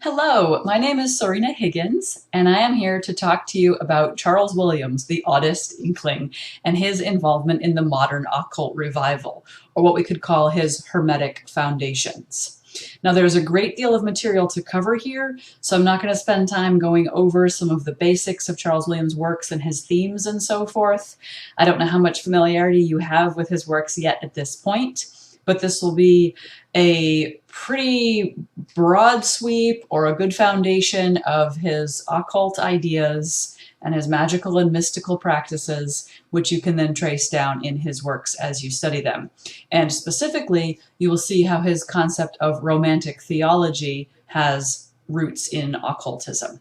Hello, my name is Serena Higgins, and I am here to talk to you about Charles Williams, the oddest inkling, and his involvement in the modern occult revival, or what we could call his Hermetic foundations. Now, there's a great deal of material to cover here, so I'm not going to spend time going over some of the basics of Charles Williams' works and his themes and so forth. I don't know how much familiarity you have with his works yet at this point, but this will be a pretty broad sweep or a good foundation of his occult ideas and his magical and mystical practices, which you can then trace down in his works as you study them. And specifically, you will see how his concept of romantic theology has roots in occultism.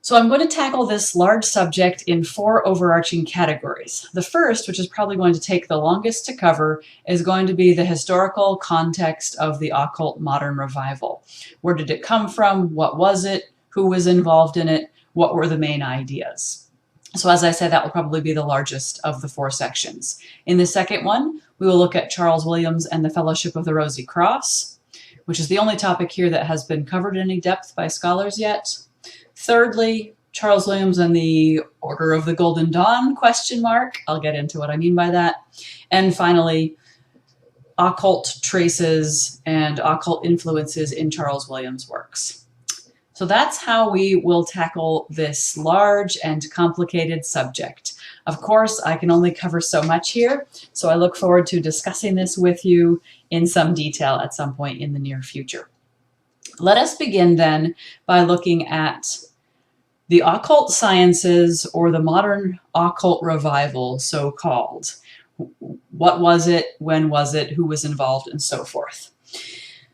So I'm going to tackle this large subject in 4 overarching categories. The first, which is probably going to take the longest to cover, is going to be the historical context of the occult modern revival. Where did it come from? What was it? Who was involved in it? What were the main ideas? So as I said, that will probably be the largest of the 4 sections. In the second one, we will look at Charles Williams and the Fellowship of the Rosy Cross, which is the only topic here that has been covered in any depth by scholars yet. Thirdly, Charles Williams and the Order of the Golden Dawn, ? I'll get into what I mean by that. And finally, occult traces and occult influences in Charles Williams' works. So that's how we will tackle this large and complicated subject. Of course, I can only cover so much here, so I look forward to discussing this with you in some detail at some point in the near future. Let us begin then by looking at the occult sciences, or the modern occult revival, so-called. What was it? When was it? Who was involved? And so forth.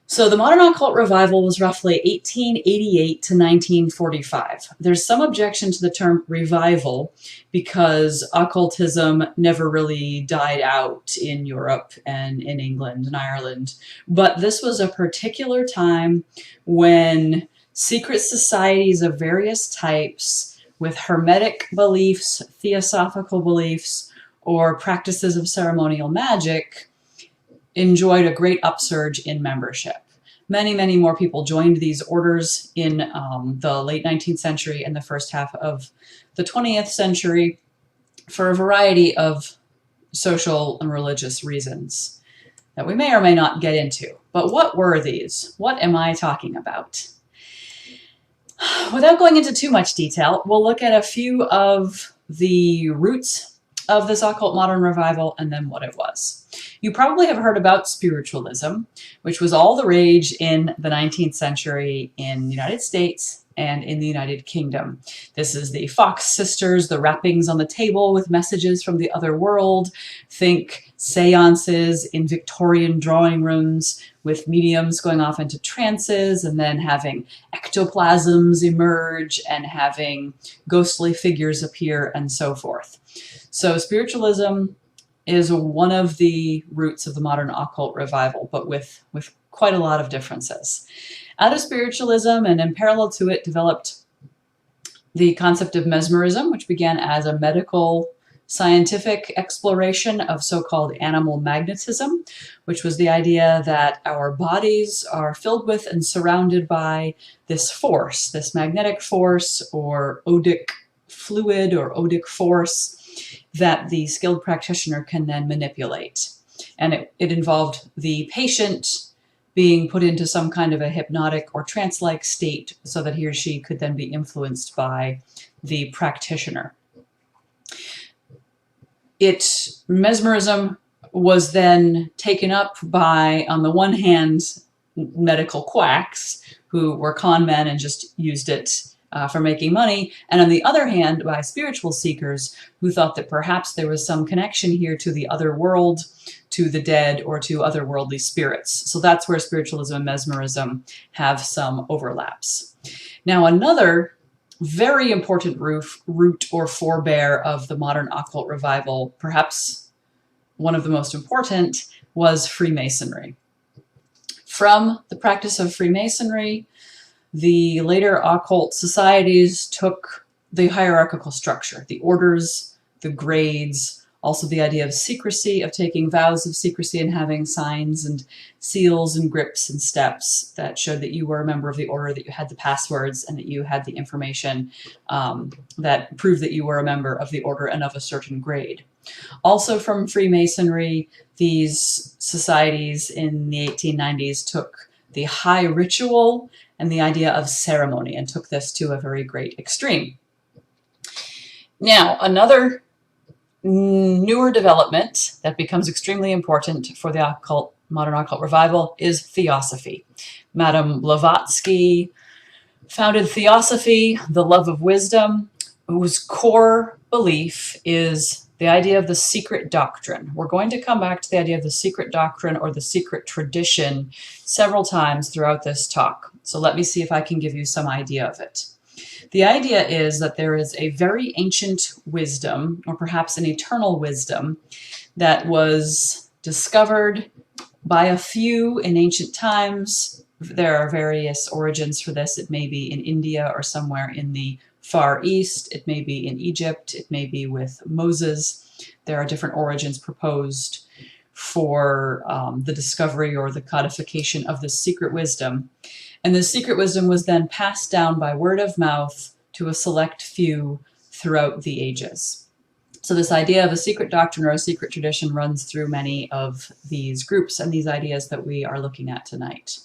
So the modern occult revival was roughly 1888 to 1945. There's some objection to the term revival because occultism never really died out in Europe and in England and Ireland. But this was a particular time when secret societies of various types with hermetic beliefs, theosophical beliefs, or practices of ceremonial magic enjoyed a great upsurge in membership. Many, many more people joined these orders in the late 19th century and the first half of the 20th century for a variety of social and religious reasons that we may or may not get into. But what were these? What am I talking about? Without going into too much detail, we'll look at a few of the roots of this occult modern revival and then what it was. You probably have heard about spiritualism, which was all the rage in the 19th century in the United States and in the United Kingdom. This is the Fox sisters, the rappings on the table with messages from the other world. Think seances in Victorian drawing rooms with mediums going off into trances and then having ectoplasms emerge and having ghostly figures appear and so forth. So spiritualism is one of the roots of the modern occult revival, but with quite a lot of differences. Out of spiritualism and in parallel to it developed the concept of mesmerism, which began as a medical scientific exploration of so-called animal magnetism, which was the idea that our bodies are filled with and surrounded by this force, this magnetic force or odic fluid or odic force that the skilled practitioner can then manipulate. And it involved the patient being put into some kind of a hypnotic or trance-like state so that he or she could then be influenced by the practitioner. Mesmerism was then taken up by, on the one hand, medical quacks who were con men and just used it for making money, and on the other hand, by spiritual seekers who thought that perhaps there was some connection here to the other world, to the dead, or to otherworldly spirits. So that's where spiritualism and mesmerism have some overlaps. Now, another very important root or forebear of the modern occult revival, perhaps one of the most important, was Freemasonry. From the practice of Freemasonry, the later occult societies took the hierarchical structure, the orders, the grades, Also the idea of secrecy, of taking vows of secrecy and having signs and seals and grips and steps that showed that you were a member of the order, that you had the passwords, and that you had the information that proved that you were a member of the order and of a certain grade. Also from Freemasonry, these societies in the 1890s took the high ritual and the idea of ceremony and took this to a very great extreme. Now, another newer development that becomes extremely important for the occult, modern occult revival is theosophy. Madame Blavatsky founded theosophy, the love of wisdom, whose core belief is the idea of the secret doctrine. We're going to come back to the idea of the secret doctrine or the secret tradition several times throughout this talk. So let me see if I can give you some idea of it. The idea is that there is a very ancient wisdom, or perhaps an eternal wisdom, that was discovered by a few in ancient times. There are various origins for this. It may be in India or somewhere in the Far East. It may be in Egypt. It may be with Moses. There are different origins proposed for the discovery or the codification of this secret wisdom. And this secret wisdom was then passed down by word of mouth to a select few throughout the ages. So this idea of a secret doctrine or a secret tradition runs through many of these groups and these ideas that we are looking at tonight.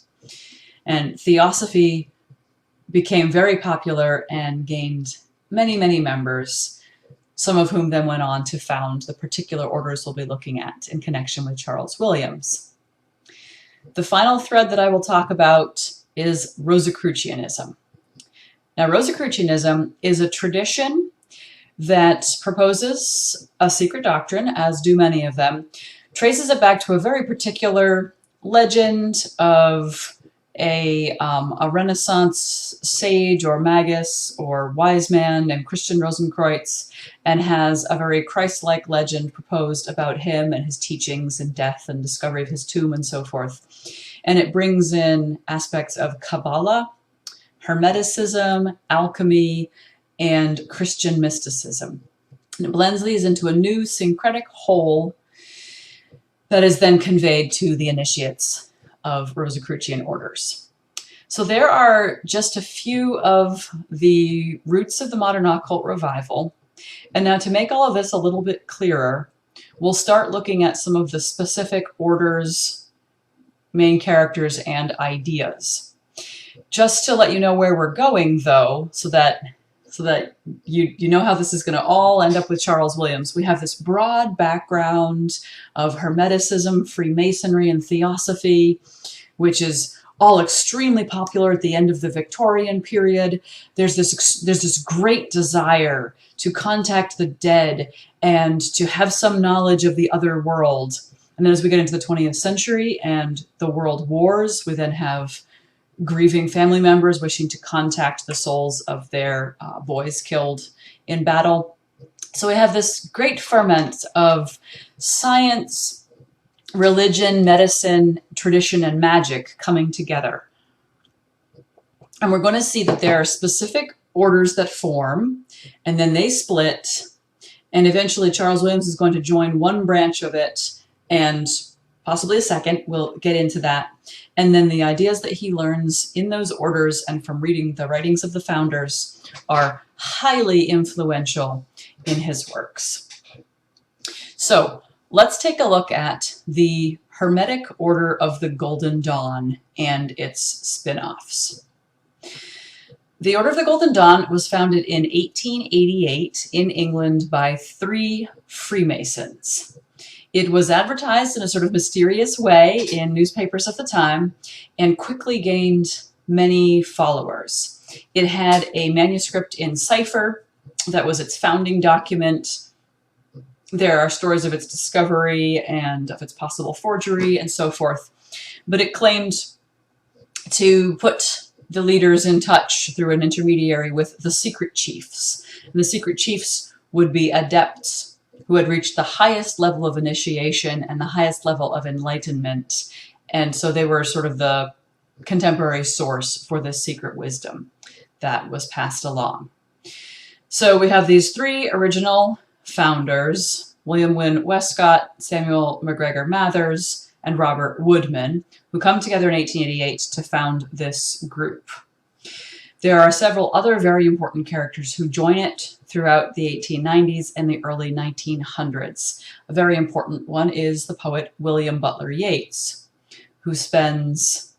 And theosophy became very popular and gained many, many members, some of whom then went on to found the particular orders we'll be looking at in connection with Charles Williams. The final thread that I will talk about is Rosicrucianism. Now, Rosicrucianism is a tradition that proposes a secret doctrine, as do many of them, traces it back to a very particular legend of a Renaissance sage or magus or wise man named Christian Rosenkreutz, and has a very Christ-like legend proposed about him and his teachings and death and discovery of his tomb and so forth. And it brings in aspects of Kabbalah, Hermeticism, alchemy, and Christian mysticism. And it blends these into a new syncretic whole that is then conveyed to the initiates of Rosicrucian orders. So there are just a few of the roots of the modern occult revival. And now to make all of this a little bit clearer, we'll start looking at some of the specific orders, main characters, and ideas. Just to let you know where we're going, though, so that you know how this is going to all end up with Charles Williams, we have this broad background of Hermeticism, Freemasonry, and Theosophy, which is all extremely popular at the end of the Victorian period. There's this great desire to contact the dead and to have some knowledge of the other world. And then as we get into the 20th century and the world wars, we then have grieving family members wishing to contact the souls of their boys killed in battle. So we have this great ferment of science, religion, medicine, tradition, and magic coming together. And we're going to see that there are specific orders that form, and then they split, and eventually Charles Williams is going to join one branch of it, and possibly a second. We'll get into that. And then the ideas that he learns in those orders and from reading the writings of the founders are highly influential in his works. So let's take a look at the Hermetic Order of the Golden Dawn and its spin-offs. The Order of the Golden Dawn was founded in 1888 in England by 3 Freemasons. It was advertised in a sort of mysterious way in newspapers of the time and quickly gained many followers. It had a manuscript in cipher that was its founding document. There are stories of its discovery and of its possible forgery and so forth. But it claimed to put the leaders in touch through an intermediary with the secret chiefs. And the secret chiefs would be adepts who had reached the highest level of initiation and the highest level of enlightenment. And so they were sort of the contemporary source for this secret wisdom that was passed along. So we have these 3 original founders, William Wynne Westcott, Samuel McGregor Mathers, and Robert Woodman, who come together in 1888 to found this group. There are several other very important characters who join it throughout the 1890s and the early 1900s. A very important one is the poet William Butler Yeats, who spends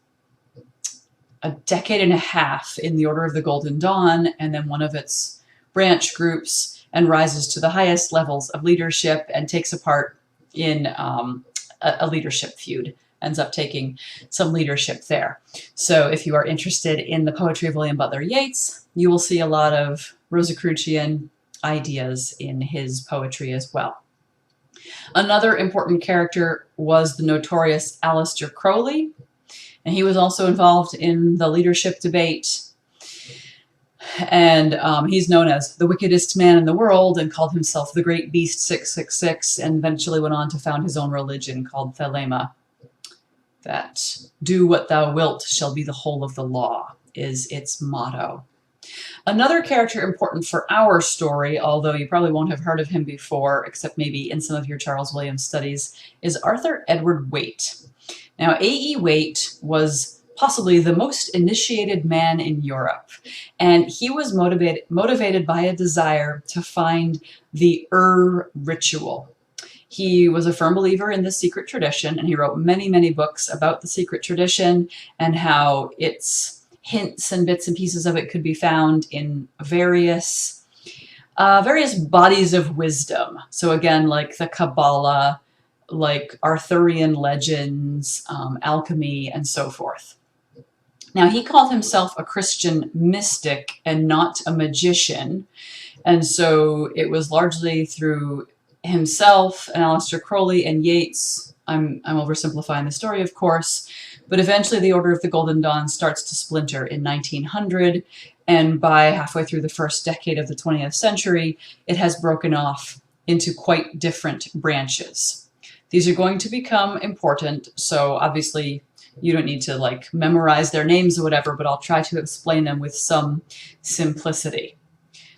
a decade and a half in the Order of the Golden Dawn and then one of its branch groups, and rises to the highest levels of leadership and takes a part in a leadership feud, ends up taking some leadership there. So if you are interested in the poetry of William Butler Yeats, you will see a lot of Rosicrucian ideas in his poetry as well. Another important character was the notorious Aleister Crowley, and he was also involved in the leadership debate. And he's known as the wickedest man in the world and called himself the Great Beast 666, and eventually went on to found his own religion called Thelema. That do what thou wilt shall be the whole of the law is its motto. Another character important for our story, although you probably won't have heard of him before, except maybe in some of your Charles Williams studies, is Arthur Edward Waite. Now, A.E. Waite was possibly the most initiated man in Europe, and he was motivated by a desire to find the ritual. He was a firm believer in the secret tradition, and he wrote many, many books about the secret tradition and how its hints and bits and pieces of it could be found in various bodies of wisdom. So again, like the Kabbalah, like Arthurian legends, alchemy, and so forth. Now, he called himself a Christian mystic and not a magician, and so it was largely through himself and Aleister Crowley and Yeats. I'm oversimplifying the story, of course, but eventually the Order of the Golden Dawn starts to splinter in 1900, and by halfway through the first decade of the 20th century, it has broken off into quite different branches. These are going to become important, so obviously you don't need to like memorize their names or whatever, but I'll try to explain them with some simplicity.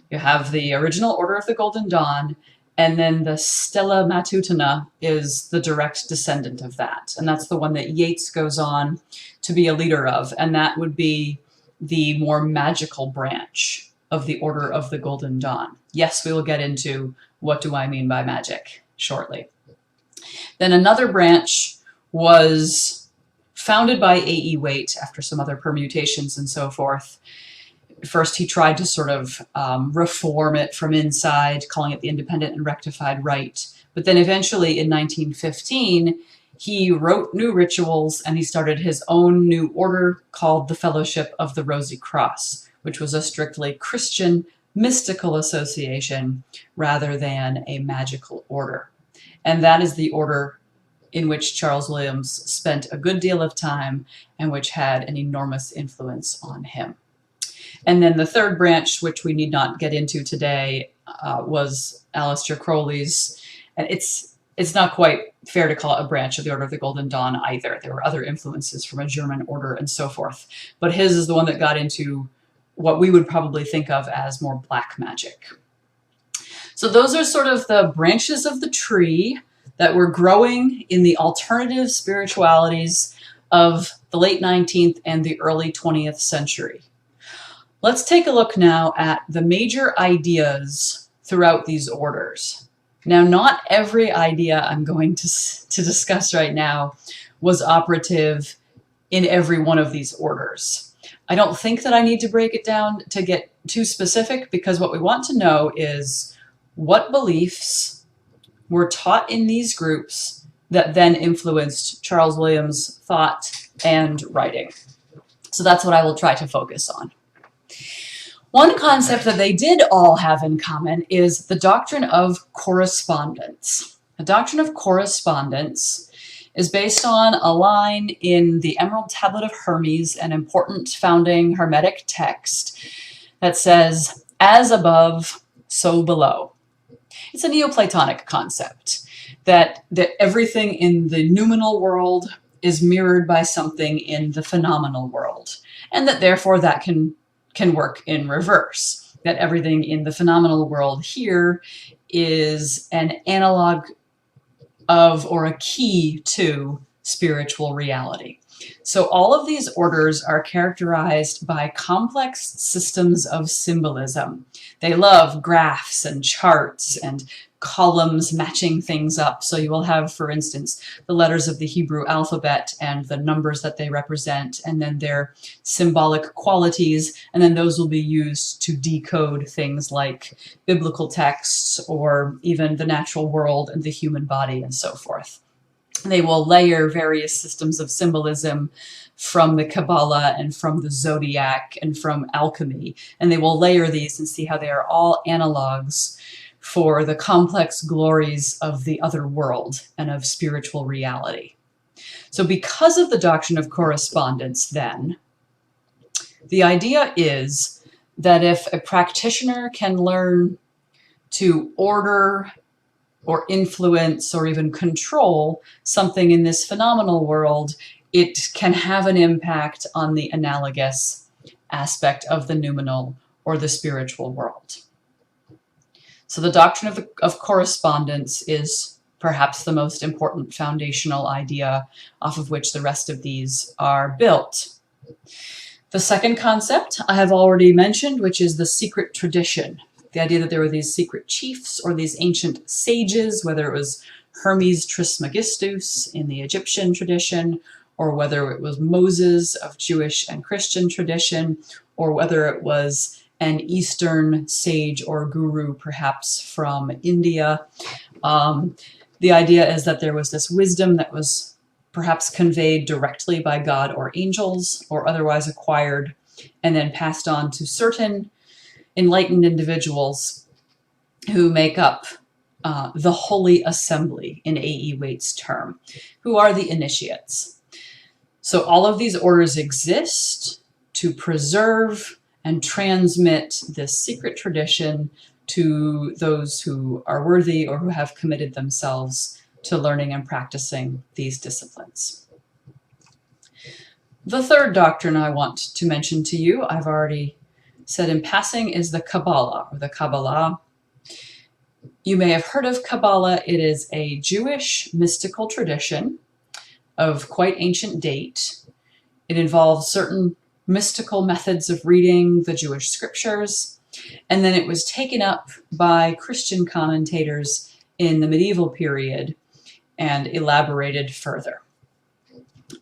You have the original Order of the Golden Dawn, and then the Stella Matutina is the direct descendant of that. And that's the one that Yeats goes on to be a leader of. And that would be the more magical branch of the Order of the Golden Dawn. Yes, we will get into what do I mean by magic shortly. Then another branch was founded by A.E. Waite after some other permutations and so forth. First, he tried to sort of reform it from inside, calling it the Independent and Rectified Rite. But then eventually in 1915, he wrote new rituals and he started his own new order called the Fellowship of the Rosy Cross, which was a strictly Christian mystical association rather than a magical order. And that is the order in which Charles Williams spent a good deal of time and which had an enormous influence on him. And then the third branch, which we need not get into today, was Aleister Crowley's. And it's not quite fair to call it a branch of the Order of the Golden Dawn either. There were other influences from a German order and so forth. But his is the one that got into what we would probably think of as more black magic. So those are sort of the branches of the tree that were growing in the alternative spiritualities of the late 19th and the early 20th century. Let's take a look now at the major ideas throughout these orders. Now, not every idea I'm going to discuss right now was operative in every one of these orders. I don't think that I need to break it down to get too specific, because what we want to know is what beliefs were taught in these groups that then influenced Charles Williams' thought and writing. So that's what I will try to focus on. One concept that they did all have in common is the doctrine of correspondence. The doctrine of correspondence is based on a line in the Emerald Tablet of Hermes, an important founding Hermetic text that says, "As above, so below." It's a Neoplatonic concept that everything in the noumenal world is mirrored by something in the phenomenal world, and that therefore that can work in reverse, that everything in the phenomenal world here is an analog of or a key to spiritual reality. So all of these orders are characterized by complex systems of symbolism. They love graphs and charts and columns matching things up. So you will have, for instance, the letters of the Hebrew alphabet and the numbers that they represent, and then their symbolic qualities, and then those will be used to decode things like biblical texts or even the natural world and the human body and so forth. They will layer various systems of symbolism from the Kabbalah and from the zodiac and from alchemy, and they will layer these and see how they are all analogs for the complex glories of the other world and of spiritual reality. So because of the doctrine of correspondence, then, the idea is that if a practitioner can learn to order or influence or even control something in this phenomenal world, it can have an impact on the analogous aspect of the noumenal or the spiritual world. So the doctrine of correspondence is perhaps the most important foundational idea off of which the rest of these are built. The second concept I have already mentioned, which is the secret tradition. The idea that there were these secret chiefs or these ancient sages, whether it was Hermes Trismegistus in the Egyptian tradition, or whether it was Moses of Jewish and Christian tradition, or whether it was an Eastern sage or guru, perhaps from India. The idea is that there was this wisdom that was perhaps conveyed directly by God or angels, or otherwise acquired and then passed on to certain enlightened individuals who make up the Holy Assembly, in A.E. Waite's term, who are the initiates. So all of these orders exist to preserve and transmit this secret tradition to those who are worthy or who have committed themselves to learning and practicing these disciplines. The third doctrine I want to mention to you, I've already said in passing, is the Kabbalah, or the Kabbalah. You may have heard of Kabbalah. It is a Jewish mystical tradition of quite ancient date. It involves certain mystical methods of reading the Jewish scriptures, and then it was taken up by Christian commentators in the medieval period and elaborated further.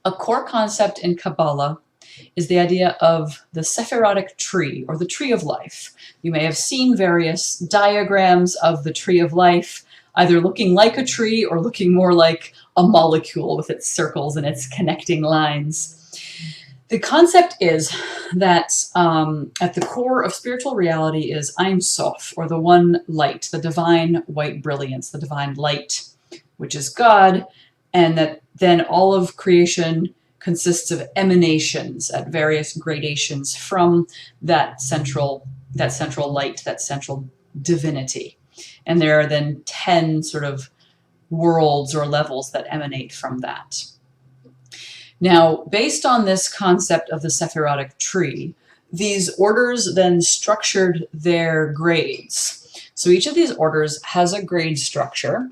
A core concept in Kabbalah is the idea of the Sephirotic tree, or the tree of life. You may have seen various diagrams of the tree of life, either looking like a tree or looking more like a molecule with its circles and its connecting lines. The concept is that at the core of spiritual reality is Ein Sof, or the one light, the divine white brilliance, the divine light, which is God, and that then all of creation consists of emanations at various gradations from that central light, that central divinity. And there are then 10 sort of worlds or levels that emanate from that. Now, based on this concept of the Sephirotic tree, these orders then structured their grades. So each of these orders has a grade structure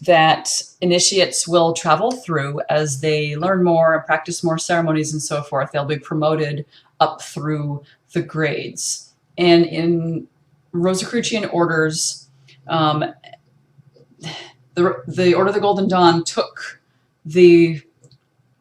that initiates will travel through as they learn more and practice more ceremonies and so forth. They'll be promoted up through the grades. And in Rosicrucian orders, the Order of the Golden Dawn took the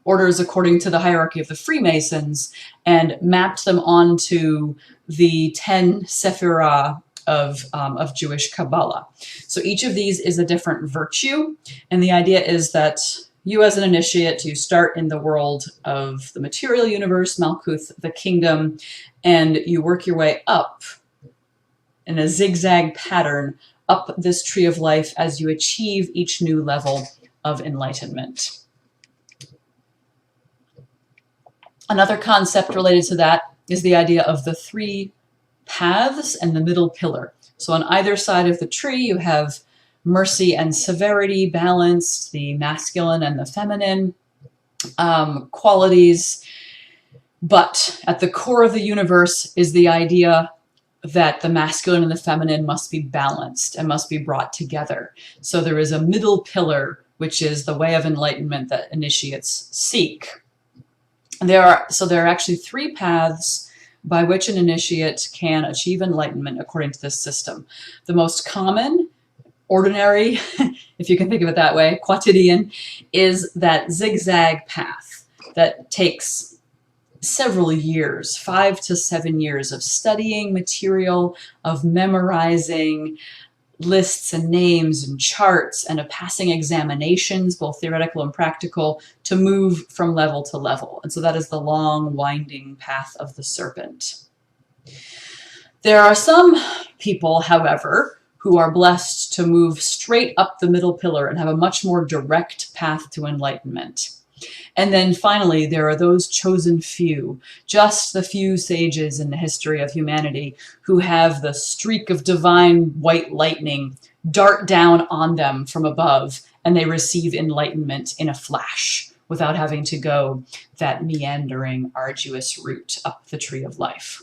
orders according to the hierarchy of the Freemasons and mapped them onto the 10 Sephirah of Jewish Kabbalah. So each of these is a different virtue, and the idea is that you as an initiate, you start in the world of the material universe, Malkuth, the kingdom, and you work your way up in a zigzag pattern up this tree of life as you achieve each new level of enlightenment. Another concept related to that is the idea of the 3 paths and the middle pillar. So on either side of the tree, you have mercy and severity balanced, the masculine and the feminine qualities. But at the core of the universe is the idea that the masculine and the feminine must be balanced and must be brought together. So there is a middle pillar, which is the way of enlightenment that initiates seek. There are actually three paths by which an initiate can achieve enlightenment according to this system. The most common, ordinary, if you can think of it that way, quotidian, is that zigzag path that takes several years, 5 to 7 years of studying material, of memorizing lists and names and charts, and of passing examinations, both theoretical and practical, to move from level to level. And so that is the long, winding path of the serpent. There are some people, however, who are blessed to move straight up the middle pillar and have a much more direct path to enlightenment. And then finally, there are those chosen few, just the few sages in the history of humanity who have the streak of divine white lightning dart down on them from above, and they receive enlightenment in a flash without having to go that meandering, arduous route up the tree of life.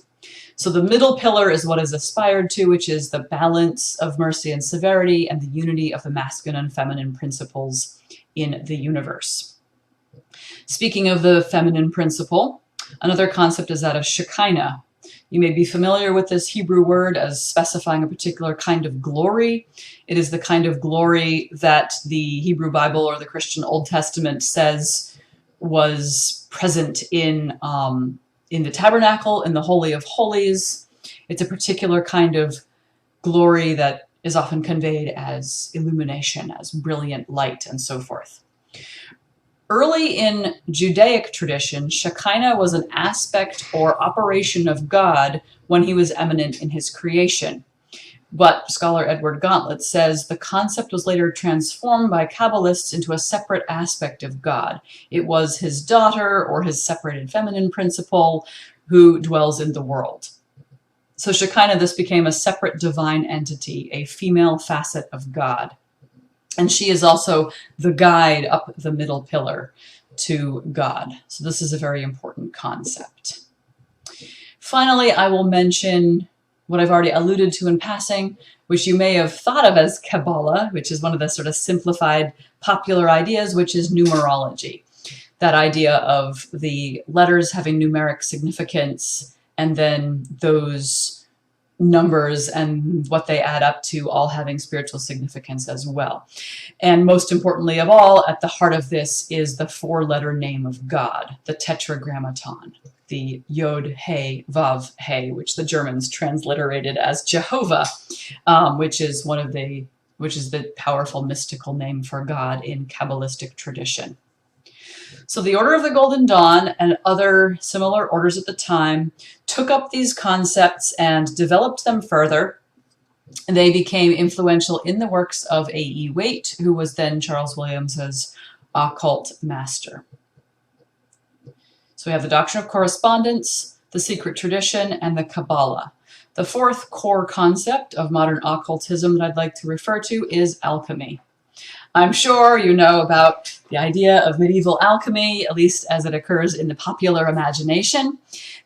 So the middle pillar is what is aspired to, which is the balance of mercy and severity and the unity of the masculine and feminine principles in the universe. Speaking of the feminine principle, another concept is that of Shekinah. You may be familiar with this Hebrew word as specifying a particular kind of glory. It is the kind of glory that the Hebrew Bible or the Christian Old Testament says was present in the tabernacle, in the Holy of Holies. It's a particular kind of glory that is often conveyed as illumination, as brilliant light, and so forth. Early in Judaic tradition, Shekinah was an aspect or operation of God when he was eminent in his creation. But scholar Edward Gauntlet says the concept was later transformed by Kabbalists into a separate aspect of God. It was his daughter or his separated feminine principle who dwells in the world. So Shekinah, this became a separate divine entity, a female facet of God. And she is also the guide up the middle pillar to God. So this is a very important concept. Finally, I will mention what I've already alluded to in passing, which you may have thought of as Kabbalah, which is one of the sort of simplified popular ideas, which is numerology. That idea of the letters having numeric significance, and then those numbers and what they add up to all having spiritual significance as well. And most importantly of all, at the heart of this is the four-letter name of God, the Tetragrammaton, the Yod, He, Vav, He, which the Germans transliterated as Jehovah, which is the powerful mystical name for God in Kabbalistic tradition. So the Order of the Golden Dawn and other similar orders at the time took up these concepts and developed them further. They became influential in the works of A.E. Waite, who was then Charles Williams's occult master. So we have the Doctrine of Correspondence, the Secret Tradition, and the Kabbalah. The fourth core concept of modern occultism that I'd like to refer to is alchemy. I'm sure you know about the idea of medieval alchemy, at least as it occurs in the popular imagination.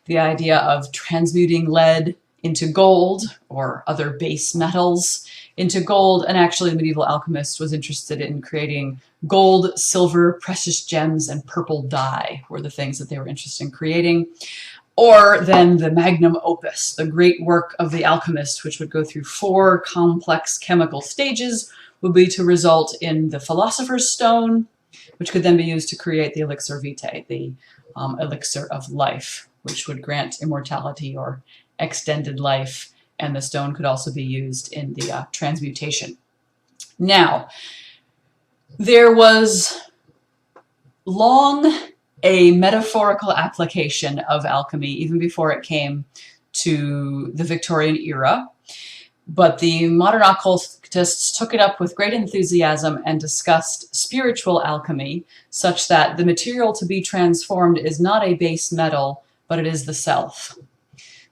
The idea of transmuting lead into gold or other base metals into gold. And actually, the medieval alchemist was interested in creating gold, silver, precious gems, and purple dye were the things that they were interested in creating. Or then the magnum opus, the great work of the alchemist, which would go through 4 complex chemical stages, would be to result in the Philosopher's Stone, which could then be used to create the elixir vitae, the elixir of life, which would grant immortality or extended life, and the stone could also be used in the transmutation. Now, there was long a metaphorical application of alchemy, even before it came to the Victorian era. But the modern occultists took it up with great enthusiasm and discussed spiritual alchemy, such that the material to be transformed is not a base metal, but it is the self.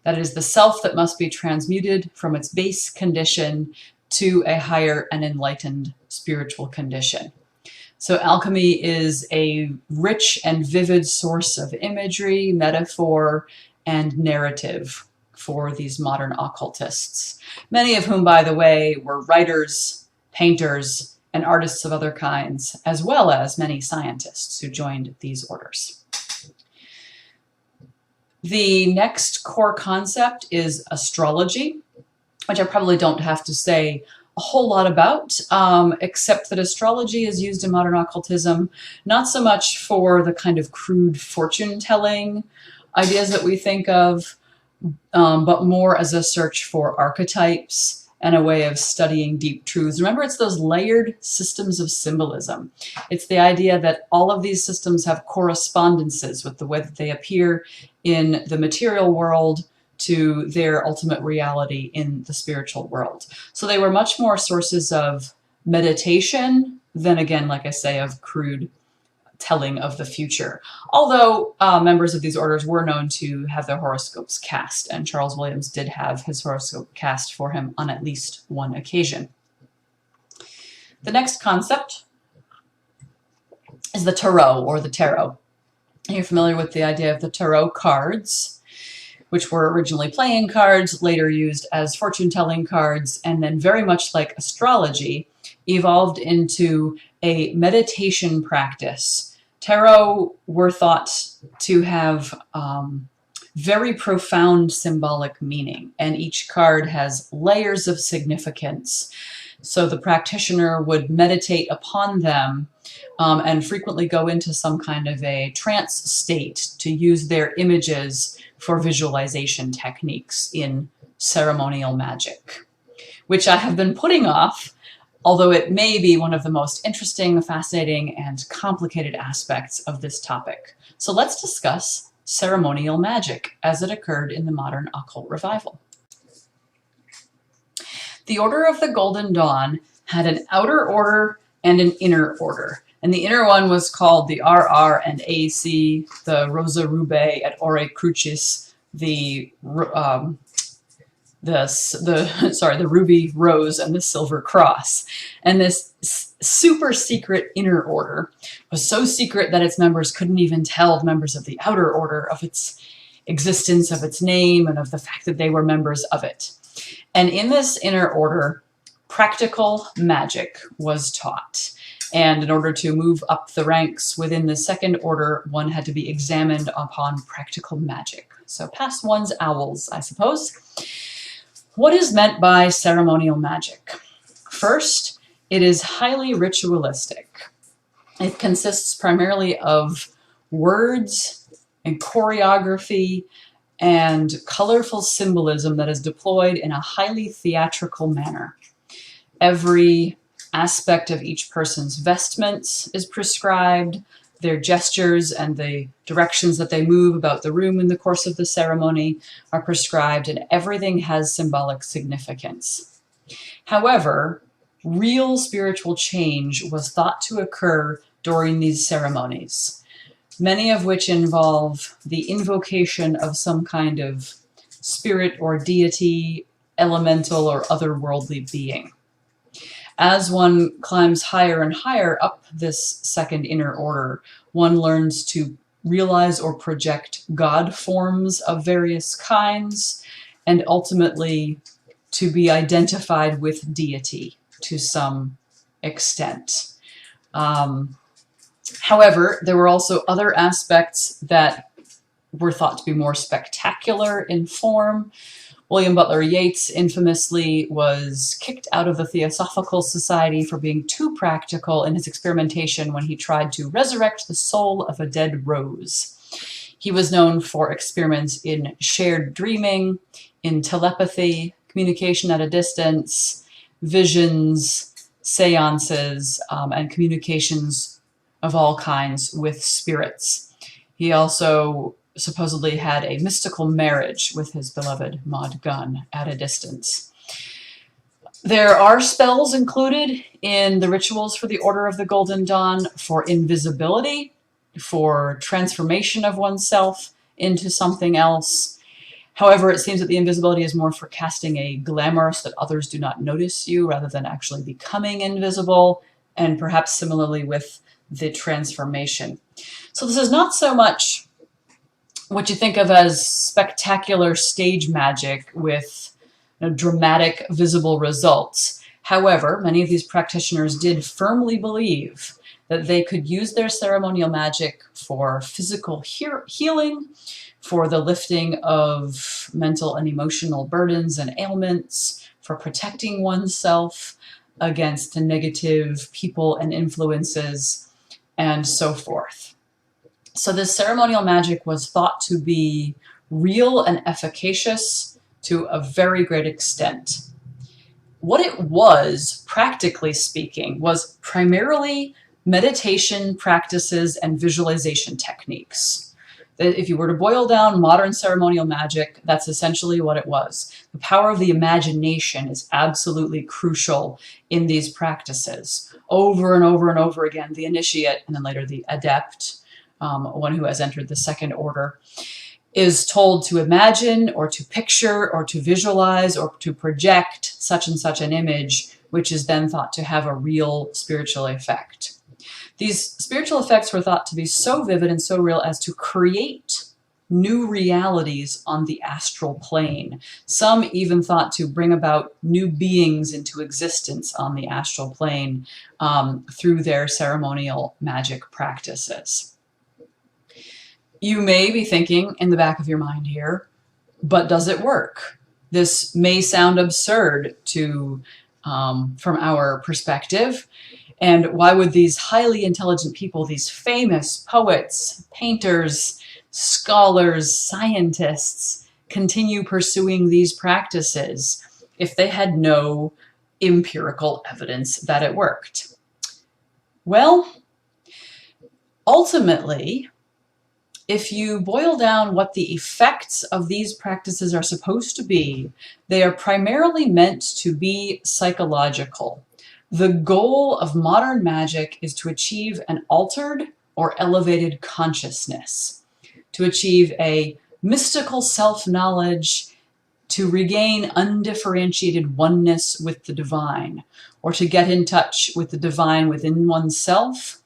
That it is the self that must be transmuted from its base condition to a higher and enlightened spiritual condition. So alchemy is a rich and vivid source of imagery, metaphor, and narrative for these modern occultists, many of whom, by the way, were writers, painters, and artists of other kinds, as well as many scientists who joined these orders. The next core concept is astrology, which I probably don't have to say a whole lot about, except that astrology is used in modern occultism not so much for the kind of crude fortune-telling ideas that we think of, but more as a search for archetypes and a way of studying deep truths. Remember, it's those layered systems of symbolism. It's the idea that all of these systems have correspondences with the way that they appear in the material world to their ultimate reality in the spiritual world. So they were much more sources of meditation than, again, like I say, of crude telling of the future. Although members of these orders were known to have their horoscopes cast, and Charles Williams did have his horoscope cast for him on at least one occasion. The next concept is the tarot, or the tarot. You're familiar with the idea of the tarot cards, which were originally playing cards, later used as fortune-telling cards, and then very much like astrology, evolved into a meditation practice. Tarot were thought to have very profound symbolic meaning, and each card has layers of significance. So the practitioner would meditate upon them and frequently go into some kind of a trance state to use their images for visualization techniques in ceremonial magic, which I have been putting off, although it may be one of the most interesting, fascinating, and complicated aspects of this topic. So let's discuss ceremonial magic as it occurred in the modern occult revival. The Order of the Golden Dawn had an outer order and an inner order. And the inner one was called the RR and AC, the Rosa Rubae et Ore Crucis, the ruby rose and the silver cross. And this super secret inner order was so secret that its members couldn't even tell members of the outer order of its existence, of its name, and of the fact that they were members of it. And in this inner order, practical magic was taught. And in order to move up the ranks within the second order, one had to be examined upon practical magic. So past one's owls, I suppose. What is meant by ceremonial magic? First, it is highly ritualistic. It consists primarily of words and choreography and colorful symbolism that is deployed in a highly theatrical manner. Every aspect of each person's vestments is prescribed, their gestures and the directions that they move about the room in the course of the ceremony are prescribed, and everything has symbolic significance. However, real spiritual change was thought to occur during these ceremonies, many of which involve the invocation of some kind of spirit or deity, elemental or otherworldly being. As one climbs higher and higher up this second inner order, one learns to realize or project God forms of various kinds, and ultimately to be identified with deity to some extent. However, there were also other aspects that were thought to be more spectacular in form. William Butler Yeats infamously was kicked out of the Theosophical Society for being too practical in his experimentation when he tried to resurrect the soul of a dead rose. He was known for experiments in shared dreaming, in telepathy, communication at a distance, visions, seances, and communications of all kinds with spirits. He also supposedly had a mystical marriage with his beloved Maud Gonne at a distance. There are spells included in the rituals for the Order of the Golden Dawn for invisibility, for transformation of oneself into something else. However, it seems that the invisibility is more for casting a glamour so that others do not notice you rather than actually becoming invisible, and perhaps similarly with the transformation. So this is not so much what you think of as spectacular stage magic with dramatic visible results. However, many of these practitioners did firmly believe that they could use their ceremonial magic for physical healing, for the lifting of mental and emotional burdens and ailments, for protecting oneself against negative people and influences, and so forth. So this ceremonial magic was thought to be real and efficacious to a very great extent. What it was, practically speaking, was primarily meditation practices and visualization techniques. If you were to boil down modern ceremonial magic, that's essentially what it was. The power of the imagination is absolutely crucial in these practices. Over and over and over again, the initiate, and then later the adept, one who has entered the second order, is told to imagine or to picture or to visualize or to project such and such an image, which is then thought to have a real spiritual effect. These spiritual effects were thought to be so vivid and so real as to create new realities on the astral plane. Some even thought to bring about new beings into existence on the astral plane through their ceremonial magic practices. You may be thinking in the back of your mind here, but does it work? This may sound absurd from our perspective. And why would these highly intelligent people, these famous poets, painters, scholars, scientists, continue pursuing these practices if they had no empirical evidence that it worked? Well, ultimately, if you boil down what the effects of these practices are supposed to be, they are primarily meant to be psychological. The goal of modern magic is to achieve an altered or elevated consciousness, to achieve a mystical self-knowledge, to regain undifferentiated oneness with the divine, or to get in touch with the divine within oneself,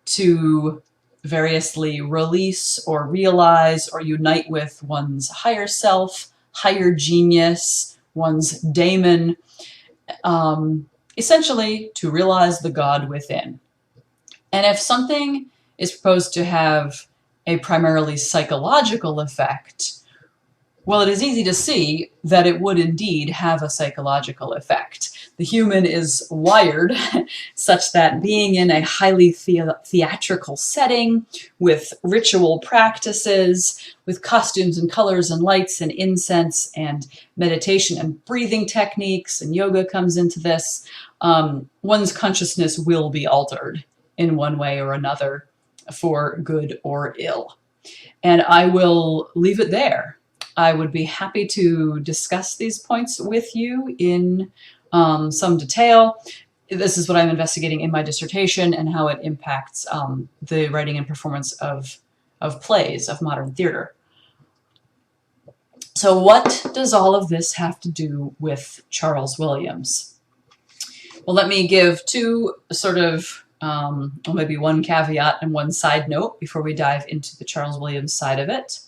to variously release or realize or unite with one's higher self, higher genius, one's daemon, essentially to realize the God within. And if something is proposed to have a primarily psychological effect, well, it is easy to see that it would indeed have a psychological effect. The human is wired such that being in a highly theatrical setting with ritual practices, with costumes and colors and lights and incense and meditation and breathing techniques, and yoga comes into this, one's consciousness will be altered in one way or another for good or ill. And I will leave it there. I would be happy to discuss these points with you in some detail. This is what I'm investigating in my dissertation and how it impacts the writing and performance of plays, of modern theater. So what does all of this have to do with Charles Williams? Well, let me give two sort of, well, maybe one caveat and one side note before we dive into the Charles Williams side of it.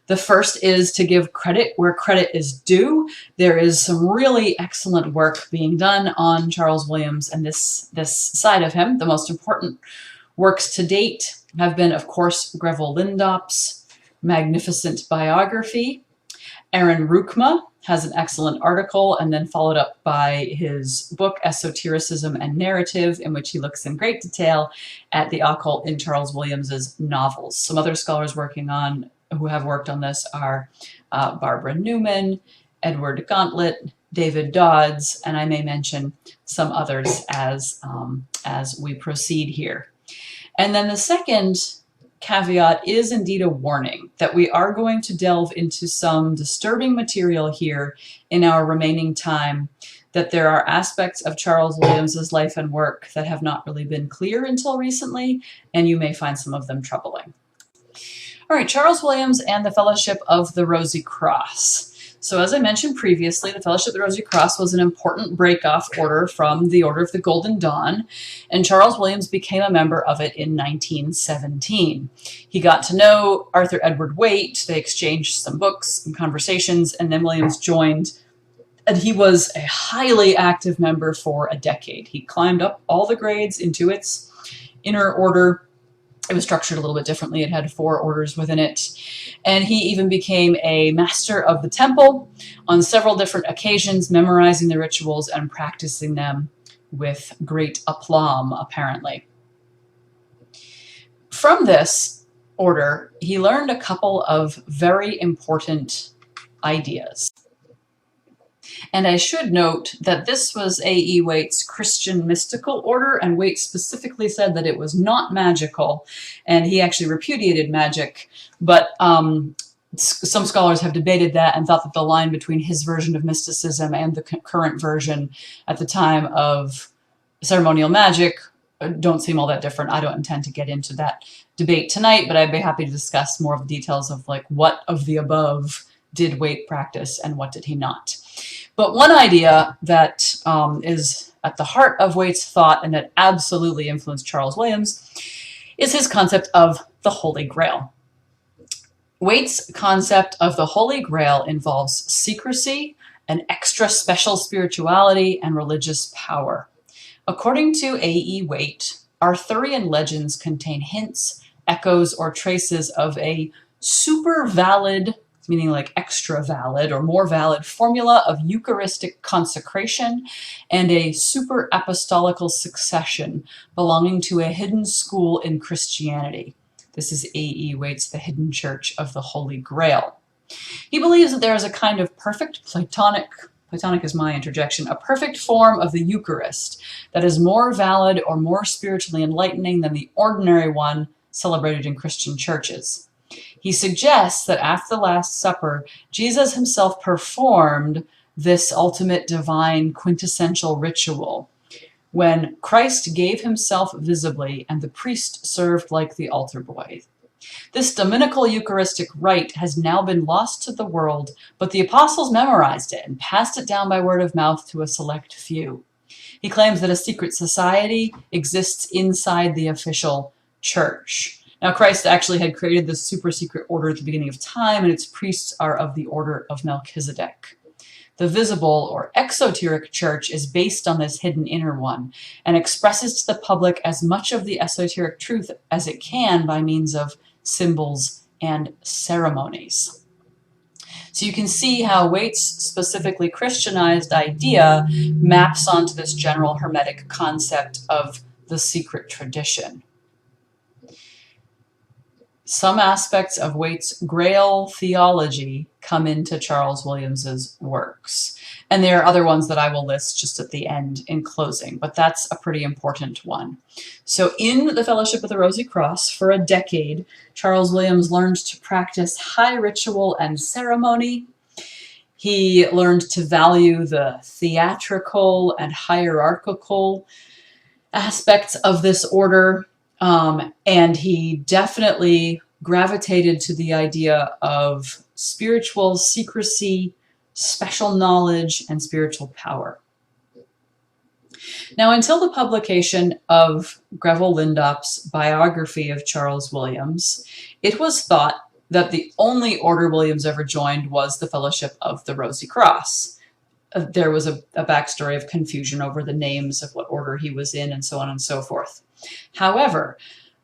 The first is to give credit where credit is due. There is some really excellent work being done on Charles Williams and this side of him. The most important works to date have been, of course, Greville Lindop's magnificent biography. Aaron Rukma has an excellent article, and then followed up by his book, Esotericism and Narrative, in which he looks in great detail at the occult in Charles Williams's novels. Some other scholars who have worked on this are Barbara Newman, Edward Gauntlet, David Dodds, and I may mention some others as we proceed here. And then the second caveat is indeed a warning that we are going to delve into some disturbing material here in our remaining time, that there are aspects of Charles Williams's life and work that have not really been clear until recently, and you may find some of them troubling. All right, Charles Williams and the Fellowship of the Rosy Cross. So as I mentioned previously, the Fellowship of the Rosy Cross was an important break-off order from the Order of the Golden Dawn, and Charles Williams became a member of it in 1917. He got to know Arthur Edward Waite, they exchanged some books and conversations, and then Williams joined, and he was a highly active member for a decade. He climbed up all the grades into its inner order. It was structured a little bit differently. It had 4 orders within it. And he even became a master of the temple on several different occasions, memorizing the rituals and practicing them with great aplomb, apparently. From this order, he learned a couple of very important ideas. And I should note that this was A.E. Waite's Christian mystical order, and Waite specifically said that it was not magical, and he actually repudiated magic, but some scholars have debated that and thought that the line between his version of mysticism and the current version at the time of ceremonial magic don't seem all that different. I don't intend to get into that debate tonight, but I'd be happy to discuss more of the details of like what of the above did Waite practice and what did he not. But one idea that is at the heart of Waite's thought and that absolutely influenced Charles Williams is his concept of the Holy Grail. Waite's concept of the Holy Grail involves secrecy, an extra special spirituality, and religious power. According to A.E. Waite, Arthurian legends contain hints, echoes, or traces of a super valid, meaning like extra valid or more valid formula of Eucharistic consecration and a super apostolical succession belonging to a hidden school in Christianity. This is A.E. Waite's The Hidden Church of the Holy Grail. He believes that there is a kind of perfect Platonic is my interjection, a perfect form of the Eucharist that is more valid or more spiritually enlightening than the ordinary one celebrated in Christian churches. He suggests that after the Last Supper, Jesus himself performed this ultimate divine quintessential ritual when Christ gave himself visibly and the priest served like the altar boy. This dominical Eucharistic rite has now been lost to the world, but the apostles memorized it and passed it down by word of mouth to a select few. He claims that a secret society exists inside the official church. Now, Christ actually had created this super secret order at the beginning of time, and its priests are of the order of Melchizedek. The visible or exoteric church is based on this hidden inner one and expresses to the public as much of the esoteric truth as it can by means of symbols and ceremonies. So you can see how Waite's specifically Christianized idea maps onto this general Hermetic concept of the secret tradition. Some aspects of Waite's Grail theology come into Charles Williams's works. And there are other ones that I will list just at the end in closing, but that's a pretty important one. So in the Fellowship of the Rosy Cross, for a decade, Charles Williams learned to practice high ritual and ceremony. He learned to value the theatrical and hierarchical aspects of this order. And he definitely gravitated to the idea of spiritual secrecy, special knowledge, and spiritual power. Now, until the publication of Greville Lindop's biography of Charles Williams, it was thought that the only order Williams ever joined was the Fellowship of the Rosy Cross. There was a backstory of confusion over the names of what order he was in and so on and so forth. However,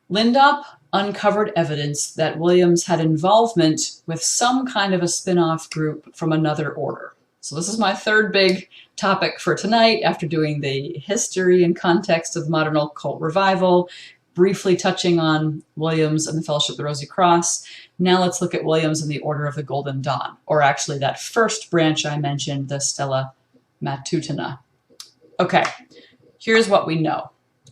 Lindop uncovered evidence that Williams had involvement with some kind of a spin-off group from another order. So this is my third big topic for tonight after doing the history and context of the modern occult revival, briefly touching on Williams and the Fellowship of the Rosy Cross. Now let's look at Williams and the Order of the Golden Dawn, or actually that first branch I mentioned, the Stella Matutina. Okay, here's what we know.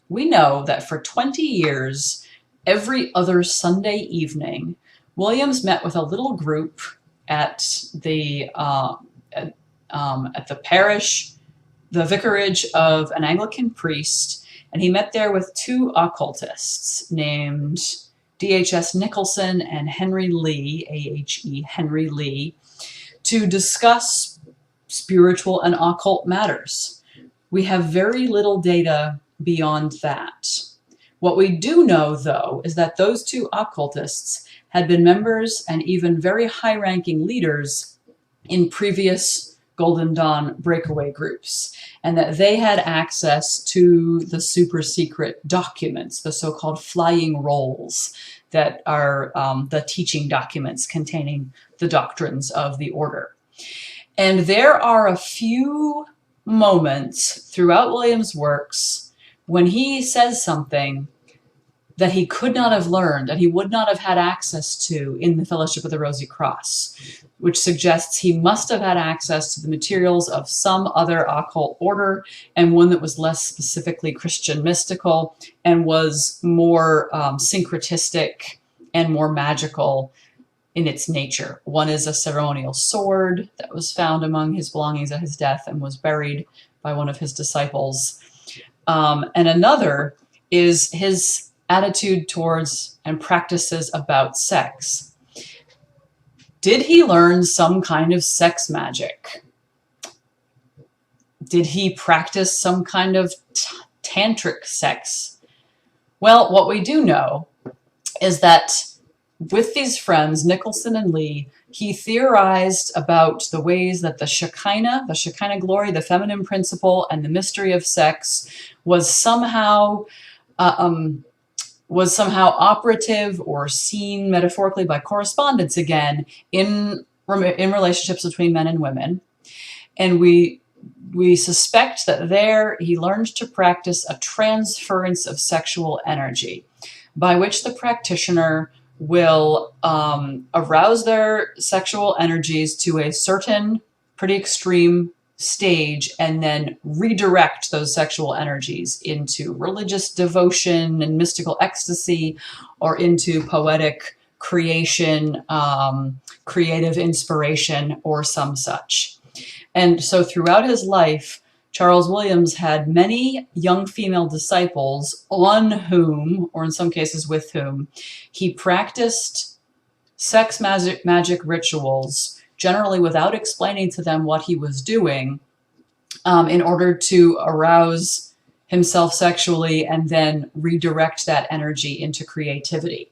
We know that for 20 years, every other Sunday evening, Williams met with a little group at the parish, the vicarage of an Anglican priest, and he met there with 2 occultists named D.H.S. Nicholson and Henry Lee, A.H.E. Henry Lee, to discuss spiritual and occult matters. We have very little data beyond that. What we do know, though, is that those two occultists had been members and even very high-ranking leaders in previous Golden Dawn breakaway groups, and that they had access to the super secret documents, the so-called flying rolls that are the teaching documents containing the doctrines of the order. And there are a few moments throughout Williams' works when he says something that he could not have learned and he would not have had access to in the Fellowship of the Rosy Cross, which suggests he must have had access to the materials of some other occult order, and one that was less specifically Christian mystical and was more syncretistic and more magical in its nature. One is a ceremonial sword that was found among his belongings at his death and was buried by one of his disciples. And another is his attitude towards and practices about sex. Did he learn some kind of sex magic? Did he practice some kind of tantric sex? Well, what we do know is that with these friends, Nicholson and Lee, he theorized about the ways that the Shekinah glory, the feminine principle, and the mystery of sex was somehow operative or seen metaphorically by correspondence again in relationships between men and women. And we suspect that there he learned to practice a transference of sexual energy, by which the practitioner will arouse their sexual energies to a certain pretty extreme stage and then redirect those sexual energies into religious devotion and mystical ecstasy, or into poetic creation, creative inspiration, or some such. And so throughout his life, Charles Williams had many young female disciples on whom, or in some cases with whom, he practiced sex magic rituals, generally without explaining to them what he was doing, in order to arouse himself sexually and then redirect that energy into creativity.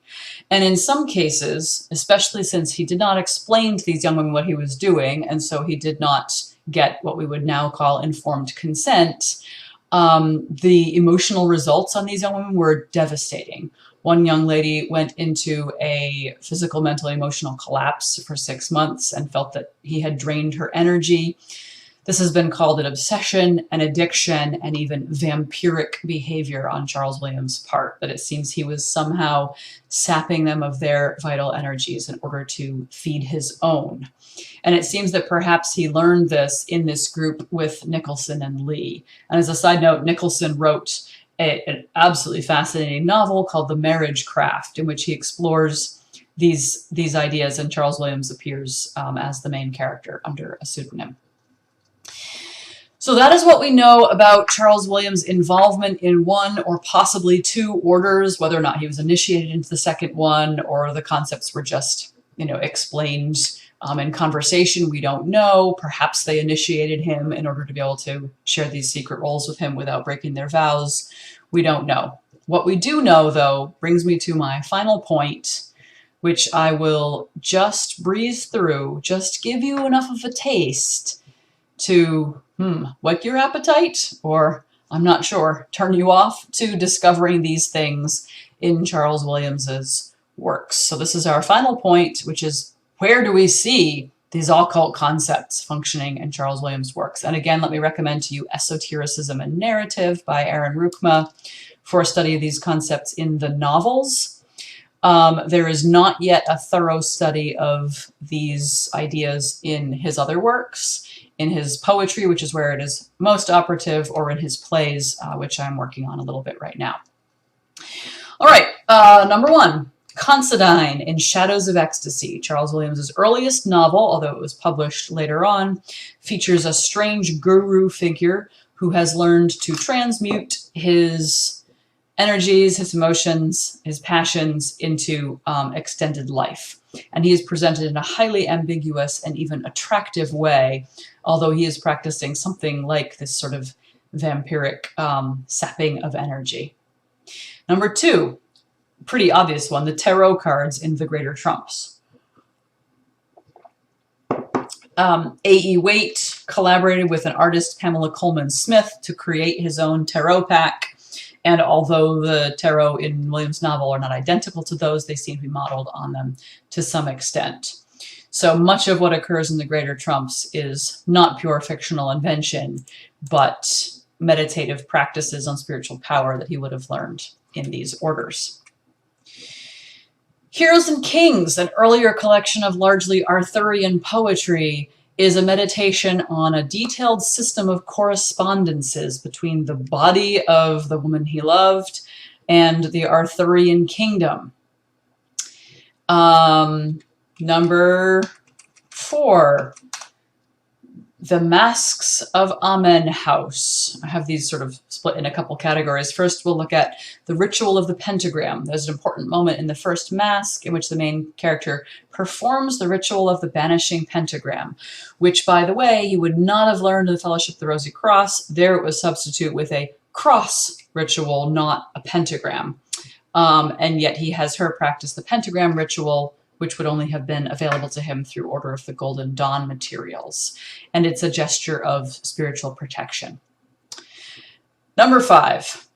And in some cases, especially since he did not explain to these young women what he was doing, and so he did not get what we would now call informed consent, the emotional results on these young women were devastating. One young lady went into a physical, mental, emotional collapse for 6 months and felt that he had drained her energy. This has been called an obsession, an addiction, and even vampiric behavior on Charles Williams' part, that it seems he was somehow sapping them of their vital energies in order to feed his own. And it seems that perhaps he learned this in this group with Nicholson and Lee. And as a side note, Nicholson wrote an absolutely fascinating novel called The Marriage Craft, in which he explores these ideas, and Charles Williams appears as the main character under a pseudonym. So that is what we know about Charles Williams' involvement in one or possibly two orders. Whether or not he was initiated into the second one, or the concepts were just, explained in conversation, we don't know. Perhaps they initiated him in order to be able to share these secret roles with him without breaking their vows. We don't know. What we do know, though, brings me to my final point, which I will just breeze through, just give you enough of a taste to whet your appetite, or, I'm not sure, turn you off to discovering these things in Charles Williams's works. So this is our final point, which is, where do we see these occult concepts functioning in Charles Williams' works? And again, let me recommend to you Esotericism and Narrative by Aaron Rukma for a study of these concepts in the novels. There is not yet a thorough study of these ideas in his other works, in his poetry, which is where it is most operative, or in his plays, which I'm working on a little bit right now. All right, number one, Considine in Shadows of Ecstasy. Charles Williams' earliest novel, although it was published later on, features a strange guru figure who has learned to transmute his energies, his emotions, his passions into extended life. and he is presented in a highly ambiguous and even attractive way, although he is practicing something like this sort of vampiric sapping of energy. Number 2, pretty obvious one, the tarot cards in the Greater Trumps. A.E. Waite collaborated with an artist, Pamela Coleman Smith, to create his own tarot pack. And although the tarot in Williams' novel are not identical to those, they seem to be modeled on them to some extent. So much of what occurs in the Greater Trumps is not pure fictional invention, but meditative practices on spiritual power that he would have learned in these orders. Heroes and Kings, an earlier collection of largely Arthurian poetry, is a meditation on a detailed system of correspondences between the body of the woman he loved and the Arthurian kingdom. Number 4, the Masks of Amen House. I have these sort of split in a couple categories. First, we'll look at the ritual of the pentagram. There's an important moment in the first mask in which the main character performs the ritual of the banishing pentagram, which, by the way, he would not have learned in the Fellowship of the Rosy Cross. There it was substitute with a cross ritual, not a pentagram. And yet he has her practice the pentagram ritual, which would only have been available to him through Order of the Golden Dawn materials. And it's a gesture of spiritual protection. Number 5,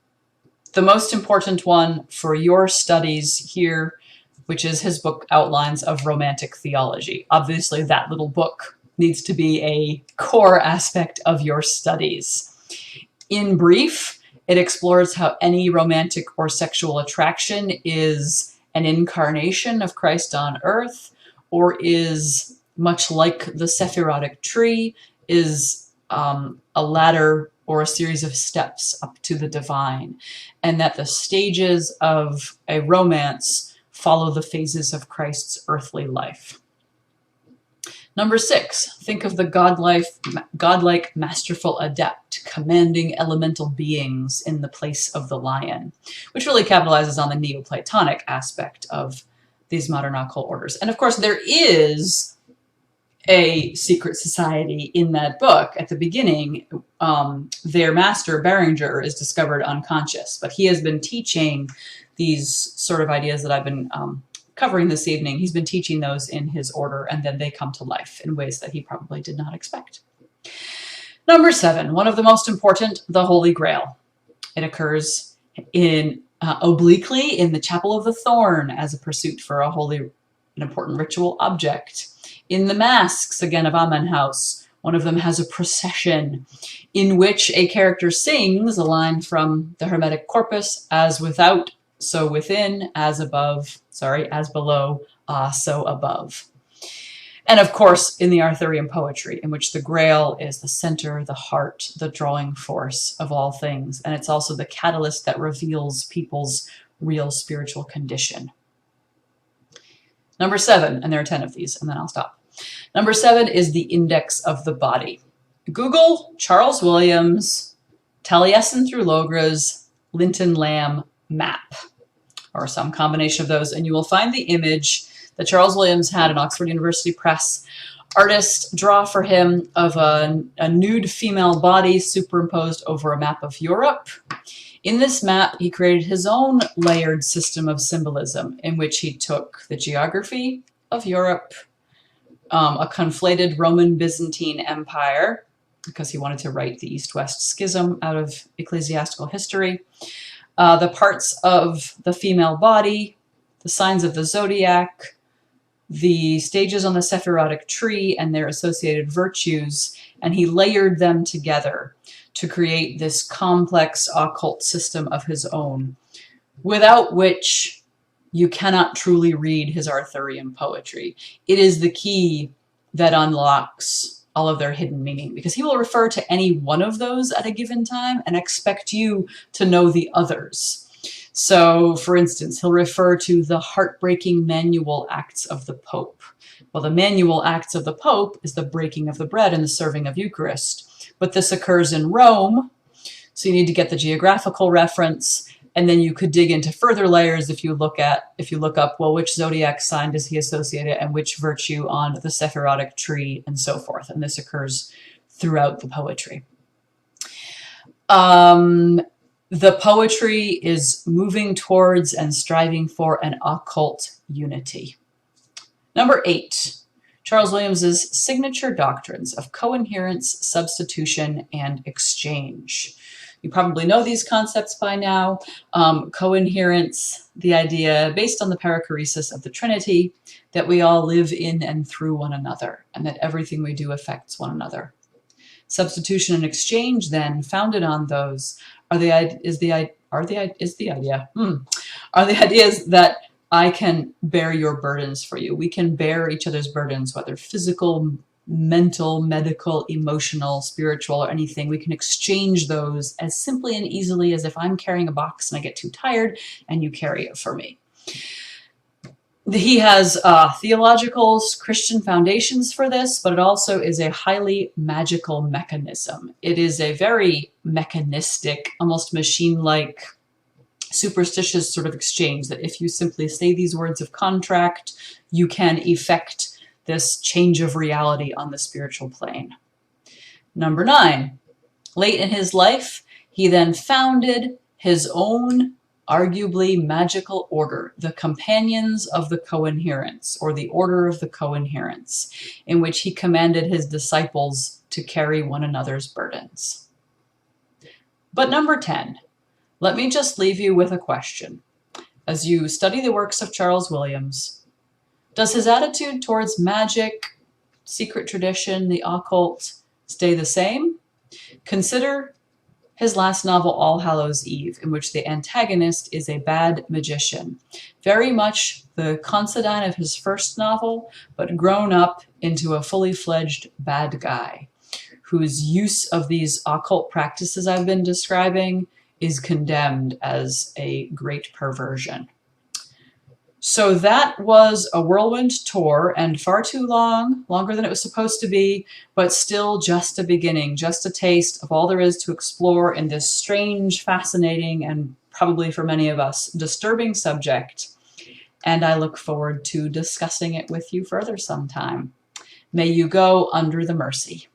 the most important one for your studies here, which is his book Outlines of Romantic Theology. Obviously, that little book needs to be a core aspect of your studies. In brief, it explores how any romantic or sexual attraction is an incarnation of Christ on earth, or is, much like the Sephirotic tree, is a ladder or a series of steps up to the divine, and that the stages of a romance follow the phases of Christ's earthly life. Number 6, think of the godlike masterful adept commanding elemental beings in the place of the lion, which really capitalizes on the Neoplatonic aspect of these modern occult orders. And of course, there is a secret society in that book. At the beginning, their master, Beringer, is discovered unconscious, but he has been teaching these sort of ideas that I've been covering this evening. He's been teaching those in his order, and then they come to life in ways that he probably did not expect. Number 7, one of the most important, the Holy Grail. It occurs in obliquely in the Chapel of the Thorn as a pursuit for a holy and important ritual object. In the masks, again, of Amen House, one of them has a procession in which a character sings a line from the Hermetic corpus, as without, so within, as above, as below, so above. And of course, in the Arthurian poetry, in which the Grail is the center, the heart, the drawing force of all things. And it's also the catalyst that reveals people's real spiritual condition. Number 7, and there are 10 of these, and then I'll stop. Number 7 is the index of the body. Google Charles Williams, Taliesin through Logres, Linton Lamb map, or some combination of those, and you will find the image that Charles Williams had an Oxford University Press artist draw for him of a nude female body superimposed over a map of Europe. In this map, he created his own layered system of symbolism in which he took the geography of Europe, a conflated Roman-Byzantine Empire, because he wanted to write the East-West schism out of ecclesiastical history, the parts of the female body, the signs of the zodiac, the stages on the Sephirotic tree and their associated virtues, and he layered them together to create this complex occult system of his own, without which you cannot truly read his Arthurian poetry. It is the key that unlocks all of their hidden meaning, because he will refer to any one of those at a given time and expect you to know the others. So, for instance, he'll refer to the heartbreaking manual acts of the Pope. Well, the manual acts of the Pope is the breaking of the bread and the serving of Eucharist. But this occurs in Rome, so you need to get the geographical reference, And then you could dig into further layers if you look up, well, which zodiac sign does he associate it and which virtue on the Sephirotic tree and so forth. And this occurs throughout the poetry. The poetry is moving towards and striving for an occult unity. Number 8, Charles Williams's signature doctrines of coherence, substitution, and exchange. You probably know these concepts by now. Coherence, the idea based on the perichoresis of the Trinity, that we all live in and through one another, and that everything we do affects one another. Substitution and exchange, then, founded on those, are the ideas that I can bear your burdens for you. We can bear each other's burdens, whether physical, mental, medical, emotional, spiritual, or anything. We can exchange those as simply and easily as if I'm carrying a box and I get too tired and you carry it for me. He has theological Christian foundations for this, but it also is a highly magical mechanism. It is a very mechanistic, almost machine-like, superstitious sort of exchange, that if you simply say these words of contract, you can effect this change of reality on the spiritual plane. Number 9, late in his life, he then founded his own arguably magical order, the Companions of the Coherence, or the Order of the Coherence, in which he commanded his disciples to carry one another's burdens. But number 10, let me just leave you with a question. As you study the works of Charles Williams, does his attitude towards magic, secret tradition, the occult, stay the same? Consider his last novel, All Hallows Eve, in which the antagonist is a bad magician. Very much the Considine of his first novel, but grown up into a fully fledged bad guy, whose use of these occult practices I've been describing is condemned as a great perversion. So that was a whirlwind tour, and far too long, longer than it was supposed to be, but still just a beginning, just a taste of all there is to explore in this strange, fascinating, and probably for many of us, disturbing subject. And I look forward to discussing it with you further sometime. May you go under the mercy.